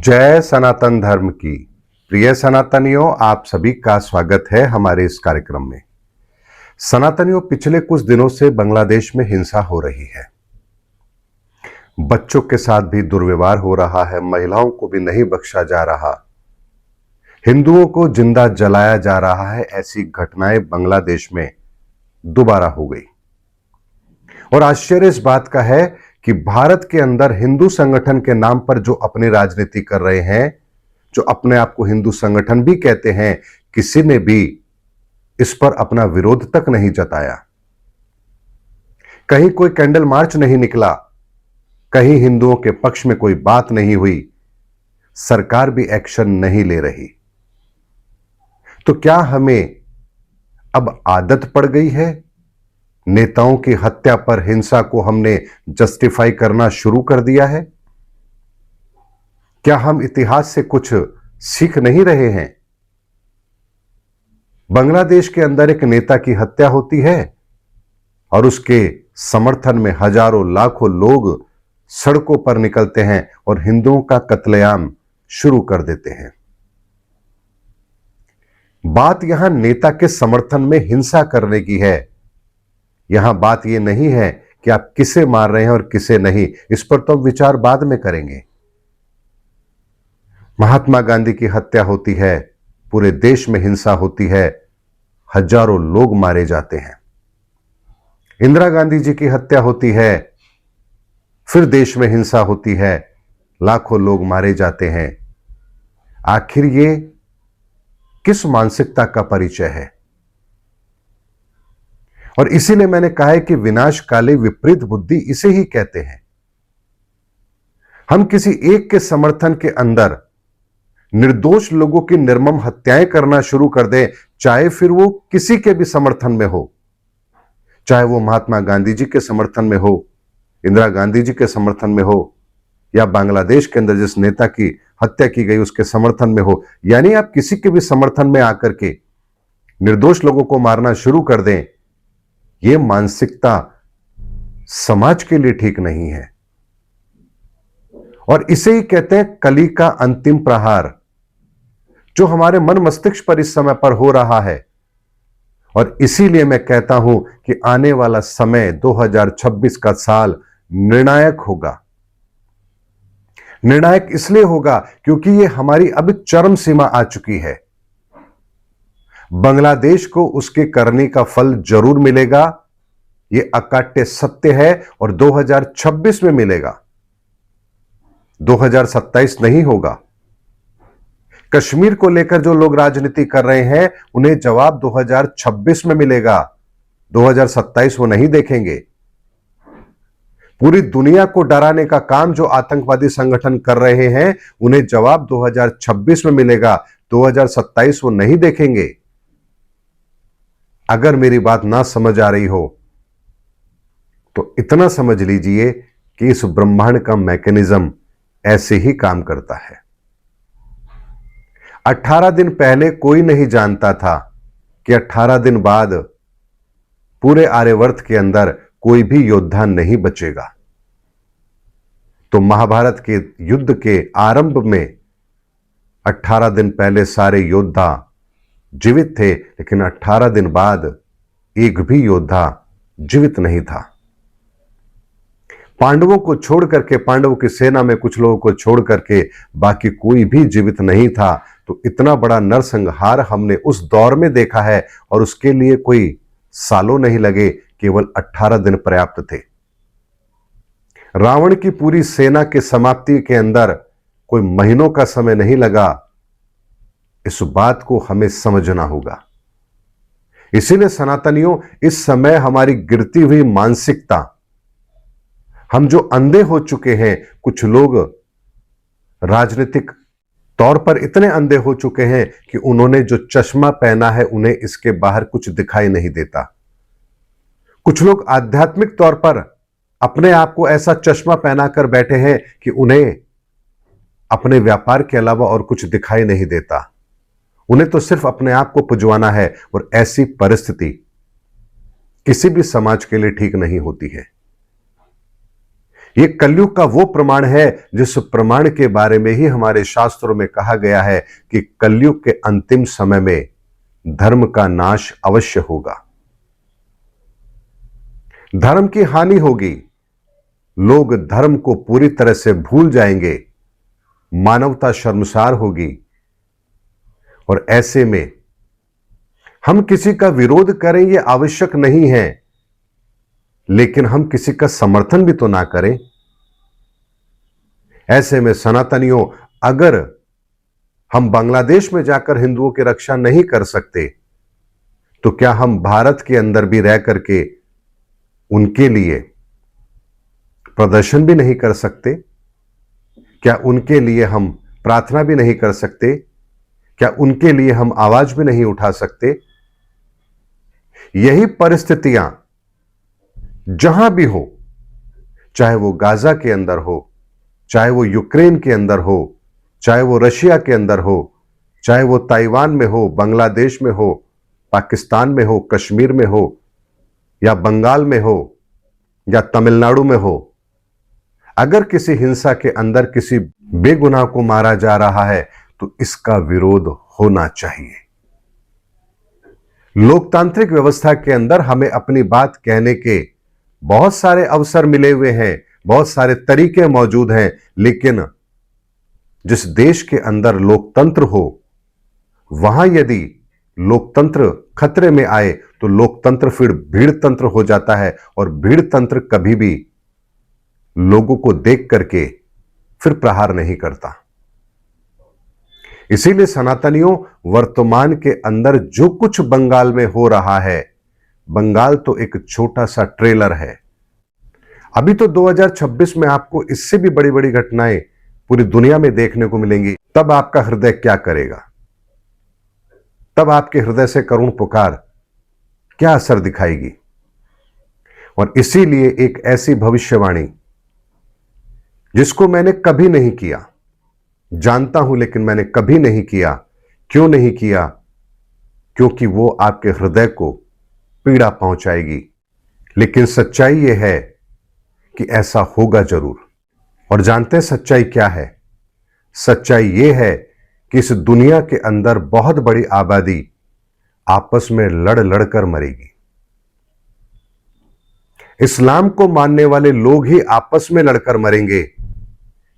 जय सनातन धर्म की। प्रिय सनातनियों, आप सभी का स्वागत है हमारे इस कार्यक्रम में। सनातनियों, पिछले कुछ दिनों से बांग्लादेश में हिंसा हो रही है। बच्चों के साथ भी दुर्व्यवहार हो रहा है, महिलाओं को भी नहीं बख्शा जा रहा, हिंदुओं को जिंदा जलाया जा रहा है। ऐसी घटनाएं बांग्लादेश में दोबारा हो गई। और आश्चर्य इस बात का है कि भारत के अंदर हिंदू संगठन के नाम पर जो अपनी राजनीति कर रहे हैं, जो अपने आप को हिंदू संगठन भी कहते हैं, किसी ने भी इस पर अपना विरोध तक नहीं जताया। कहीं कोई कैंडल मार्च नहीं निकला, कहीं हिंदुओं के पक्ष में कोई बात नहीं हुई, सरकार भी एक्शन नहीं ले रही। तो क्या हमें अब आदत पड़ गई है? नेताओं की हत्या पर हिंसा को हमने जस्टिफाई करना शुरू कर दिया है? क्या हम इतिहास से कुछ सीख नहीं रहे हैं? बांग्लादेश के अंदर एक नेता की हत्या होती है और उसके समर्थन में हजारों लाखों लोग सड़कों पर निकलते हैं और हिंदुओं का कत्लेआम शुरू कर देते हैं। बात यहां नेता के समर्थन में हिंसा करने की है। यहां बात यह नहीं है कि आप किसे मार रहे हैं और किसे नहीं। इस पर तो विचार बाद में करेंगे। महात्मा गांधी की हत्या होती है, पूरे देश में हिंसा होती है, हजारों लोग मारे जाते हैं। इंदिरा गांधी जी की हत्या होती है, फिर देश में हिंसा होती है, लाखों लोग मारे जाते हैं। आखिर ये किस मानसिकता का परिचय है? और इसीलिए मैंने कहा है कि विनाश काले विपरीत बुद्धि इसे ही कहते हैं। हम किसी एक के समर्थन के अंदर निर्दोष लोगों की निर्मम हत्याएं करना शुरू कर दें, चाहे फिर वो किसी के भी समर्थन में हो, चाहे वो महात्मा गांधी जी के समर्थन में हो, इंदिरा गांधी जी के समर्थन में हो, या बांग्लादेश के अंदर जिस नेता की हत्या की गई उसके समर्थन में हो। यानी आप किसी के भी समर्थन में आकर के निर्दोष लोगों को मारना शुरू कर दें, यह मानसिकता समाज के लिए ठीक नहीं है। और इसे ही कहते हैं कली का अंतिम प्रहार, जो हमारे मन मस्तिष्क पर इस समय पर हो रहा है। और इसीलिए मैं कहता हूं कि आने वाला समय 2026 का साल निर्णायक होगा। निर्णायक इसलिए होगा क्योंकि यह हमारी अब चरम सीमा आ चुकी है। बांग्लादेश को उसके करने का फल जरूर मिलेगा, यह अकाट्य सत्य है, और 2026 में मिलेगा, 2027 नहीं होगा। कश्मीर को लेकर जो लोग राजनीति कर रहे हैं, उन्हें जवाब 2026 में मिलेगा, 2027 वो नहीं देखेंगे। पूरी दुनिया को डराने का काम जो आतंकवादी संगठन कर रहे हैं, उन्हें जवाब 2026 में मिलेगा, 2027 वो नहीं देखेंगे। अगर मेरी बात ना समझ आ रही हो तो इतना समझ लीजिए कि इस ब्रह्मांड का मैकेनिज्म ऐसे ही काम करता है। 18 दिन पहले कोई नहीं जानता था कि 18 दिन बाद पूरे आर्यवर्त के अंदर कोई भी योद्धा नहीं बचेगा। तो महाभारत के युद्ध के आरंभ में 18 दिन पहले सारे योद्धा जीवित थे, लेकिन 18 दिन बाद एक भी योद्धा जीवित नहीं था। पांडवों को छोड़ करके, पांडवों की सेना में कुछ लोगों को छोड़ करके बाकी कोई भी जीवित नहीं था। तो इतना बड़ा नरसंहार हमने उस दौर में देखा है, और उसके लिए कोई सालों नहीं लगे, केवल 18 दिन पर्याप्त थे। रावण की पूरी सेना के समाप्ति के अंदर कोई महीनों का समय नहीं लगा। इस बात को हमें समझना होगा। इसीलिए सनातनियों, इस समय हमारी गिरती हुई मानसिकता, हम जो अंधे हो चुके हैं, कुछ लोग राजनीतिक तौर पर इतने अंधे हो चुके हैं कि उन्होंने जो चश्मा पहना है उन्हें इसके बाहर कुछ दिखाई नहीं देता। कुछ लोग आध्यात्मिक तौर पर अपने आप को ऐसा चश्मा पहनाकर बैठे हैं कि उन्हें अपने व्यापार के अलावा और कुछ दिखाई नहीं देता। उन्हें तो सिर्फ अपने आप को पुजवाना है, और ऐसी परिस्थिति किसी भी समाज के लिए ठीक नहीं होती है। ये कलयुग का वो प्रमाण है जिस प्रमाण के बारे में ही हमारे शास्त्रों में कहा गया है कि कलयुग के अंतिम समय में धर्म का नाश अवश्य होगा, धर्म की हानि होगी, लोग धर्म को पूरी तरह से भूल जाएंगे, मानवता शर्मसार होगी। और ऐसे में हम किसी का विरोध करें ये आवश्यक नहीं है, लेकिन हम किसी का समर्थन भी तो ना करें। ऐसे में सनातनियों, अगर हम बांग्लादेश में जाकर हिंदुओं की रक्षा नहीं कर सकते तो क्या हम भारत के अंदर भी रह करके उनके लिए प्रदर्शन भी नहीं कर सकते? क्या उनके लिए हम प्रार्थना भी नहीं कर सकते? क्या उनके लिए हम आवाज भी नहीं उठा सकते? यही परिस्थितियां जहां भी हो, चाहे वो गाजा के अंदर हो, चाहे वो यूक्रेन के अंदर हो, चाहे वो रशिया के अंदर हो, चाहे वो ताइवान में हो, बांग्लादेश में हो, पाकिस्तान में हो, कश्मीर में हो, या बंगाल में हो, या तमिलनाडु में हो, अगर किसी हिंसा के अंदर किसी बेगुनाह को मारा जा रहा है तो इसका विरोध होना चाहिए। लोकतांत्रिक व्यवस्था के अंदर हमें अपनी बात कहने के बहुत सारे अवसर मिले हुए हैं, बहुत सारे तरीके मौजूद हैं, लेकिन जिस देश के अंदर लोकतंत्र हो, वहां यदि लोकतंत्र खतरे में आए तो लोकतंत्र फिर भीड़ तंत्र हो जाता है, और भीड़ तंत्र कभी भी लोगों को देख करके फिर प्रहार नहीं करता। इसीलिए सनातनियों, वर्तमान के अंदर जो कुछ बंगाल में हो रहा है, बंगाल तो एक छोटा सा ट्रेलर है। अभी तो 2026 में आपको इससे भी बड़ी बड़ी घटनाएं पूरी दुनिया में देखने को मिलेंगी। तब आपका हृदय क्या करेगा? तब आपके हृदय से करुण पुकार क्या असर दिखाएगी? और इसीलिए एक ऐसी भविष्यवाणी जिसको मैंने कभी नहीं किया, जानता हूं लेकिन मैंने कभी नहीं किया। क्यों नहीं किया? क्योंकि वो आपके हृदय को पीड़ा पहुंचाएगी। लेकिन सच्चाई यह है कि ऐसा होगा जरूर। और जानते हैं सच्चाई क्या है? सच्चाई यह है कि इस दुनिया के अंदर बहुत बड़ी आबादी आपस में लड़ लड़कर मरेगी। इस्लाम को मानने वाले लोग ही आपस में लड़कर मरेंगे,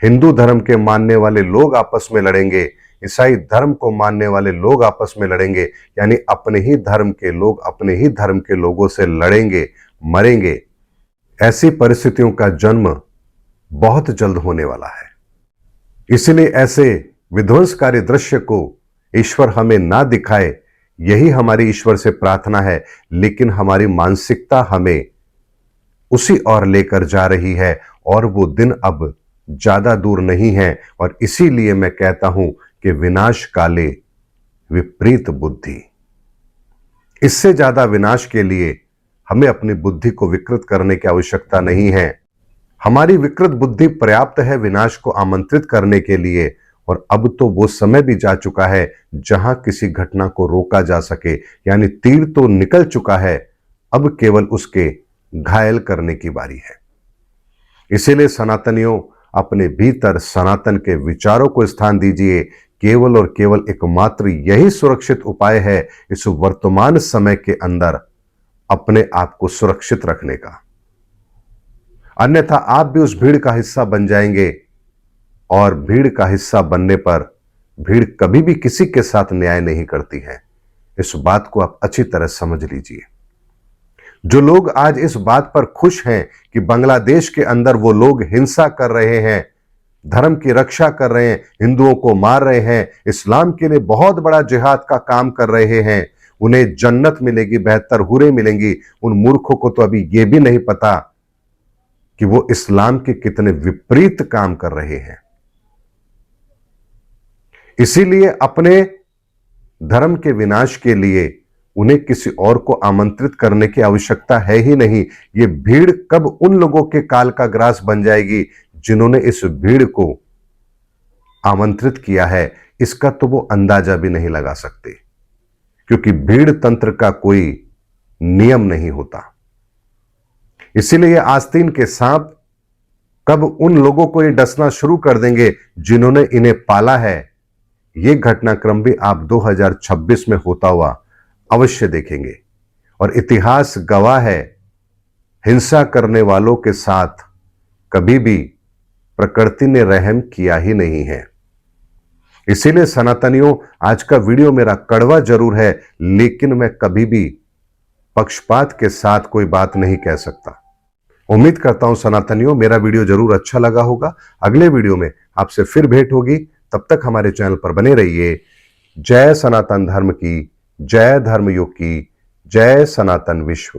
हिंदू धर्म के मानने वाले लोग आपस में लड़ेंगे, ईसाई धर्म को मानने वाले लोग आपस में लड़ेंगे, यानी अपने ही धर्म के लोग अपने ही धर्म के लोगों से लड़ेंगे, मरेंगे। ऐसी परिस्थितियों का जन्म बहुत जल्द होने वाला है। इसलिए ऐसे विध्वंसकारी दृश्य को ईश्वर हमें ना दिखाए, यही हमारी ईश्वर से प्रार्थना है। लेकिन हमारी मानसिकता हमें उसी ओर लेकर जा रही है, और वो दिन अब ज्यादा दूर नहीं है। और इसीलिए मैं कहता हूं कि विनाश काले विपरीत बुद्धि। इससे ज्यादा विनाश के लिए हमें अपनी बुद्धि को विकृत करने की आवश्यकता नहीं है। हमारी विकृत बुद्धि पर्याप्त है विनाश को आमंत्रित करने के लिए। और अब तो वो समय भी जा चुका है जहां किसी घटना को रोका जा सके, यानी तीर तो निकल चुका है, अब केवल उसके घायल करने की बारी है। इसीलिए सनातनियों, अपने भीतर सनातन के विचारों को स्थान दीजिए। केवल और केवल एकमात्र यही सुरक्षित उपाय है इस वर्तमान समय के अंदर अपने आप को सुरक्षित रखने का। अन्यथा आप भी उस भीड़ का हिस्सा बन जाएंगे, और भीड़ का हिस्सा बनने पर भीड़ कभी भी किसी के साथ न्याय नहीं करती है। इस बात को आप अच्छी तरह समझ लीजिए। जो लोग आज इस बात पर खुश हैं कि बांग्लादेश के अंदर वो लोग हिंसा कर रहे हैं, धर्म की रक्षा कर रहे हैं, हिंदुओं को मार रहे हैं, इस्लाम के लिए बहुत बड़ा जिहाद का काम कर रहे हैं, उन्हें जन्नत मिलेगी, बेहतर हुरें मिलेंगी, उन मूर्खों को तो अभी यह भी नहीं पता कि वो इस्लाम के कितने विपरीत काम कर रहे हैं। इसीलिए अपने धर्म के विनाश के लिए उन्हें किसी और को आमंत्रित करने की आवश्यकता है ही नहीं। ये भीड़ कब उन लोगों के काल का ग्रास बन जाएगी जिन्होंने इस भीड़ को आमंत्रित किया है, इसका तो वो अंदाजा भी नहीं लगा सकते, क्योंकि भीड़ तंत्र का कोई नियम नहीं होता। इसीलिए आस्तीन के सांप कब उन लोगों को ये डसना शुरू कर देंगे जिन्होंने इन्हें पाला है, ये घटनाक्रम भी आप 2026 में होता हुआ अवश्य देखेंगे। और इतिहास गवाह है, हिंसा करने वालों के साथ कभी भी प्रकृति ने रहम किया ही नहीं है। इसीलिए सनातनियों, आज का वीडियो मेरा कड़वा जरूर है, लेकिन मैं कभी भी पक्षपात के साथ कोई बात नहीं कह सकता। उम्मीद करता हूं सनातनियों, मेरा वीडियो जरूर अच्छा लगा होगा। अगले वीडियो में आपसे फिर भेंट होगी, तब तक हमारे चैनल पर बने रहिए। जय सनातन धर्म की, जय धर्मयुग की, जय सनातन विश्व।